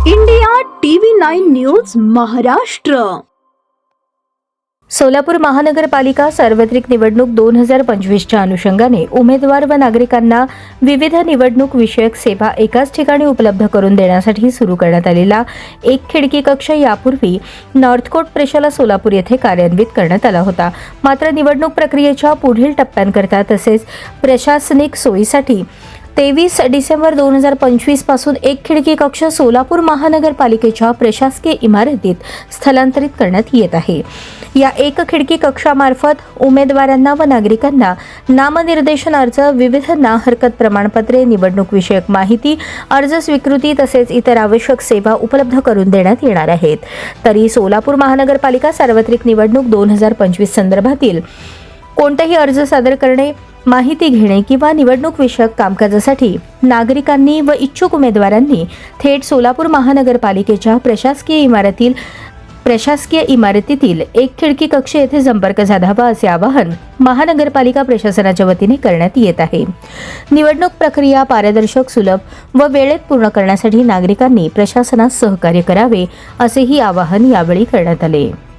India TV 9 news Maharashtra. Solapur महानगरपालिका सार्वत्रिक निवडणूक 2025च्या अनुषंगाने उमेदवार व नागरिकांना विविध निवडणूक विषयक सेवा एकाच ठिकाणी उपलब्ध करून देण्यासाठी सुरू करण्यात आलेला एक खिडकी कक्ष यापूर्वी नॉर्थकोट प्रेशाला सोलापूर येथे कार्यान्वित करण्यात आला होता. मात्र निवडणूक प्रक्रियेच्या पुढील टप्प्यांकरता तसेच प्रशासनिक सोयीसाठी 23 डिसेंबर 2025 पासून एक खिडकी कक्ष सोलापूर महानगरपालिकेच्या प्रशासकीय इमारतीत स्थलांतरित करण्यात येत आहे. या एक खिडकी कक्षामार्फत उमेदवारांना व नागरिकांना नामनिर्देशन अर्ज, विविध ना हरकत प्रमाणपत्रे, निवडणूक विषयक माहिती, अर्ज स्वीकृती तसेच इतर आवश्यक सेवा उपलब्ध करून देण्यात येणार आहेत. तरी सोलापूर महानगरपालिका सार्वत्रिक निवडणूक 2025 संदर्भातील कोणतेही अर्ज सादर करणे, माहिती घेणे किंवा निवडणूक विषयक कामकाजासाठी नागरिकांनी व इच्छुक उमेदवारांनी थेट सोलापूर महानगरपालिकेच्या प्रशासकीय इमारतीतील एक खिडकी कक्ष येथे संपर्क साधावा असे आवाहन महानगरपालिका प्रशासनाच्या वतीने करण्यात येत आहे. निवडणूक प्रक्रिया पारदर्शक, सुलभ व वेळेत पूर्ण करण्यासाठी नागरिकांनी प्रशासनास सहकार्य करावे असेही आवाहन यावेळी करण्यात आले.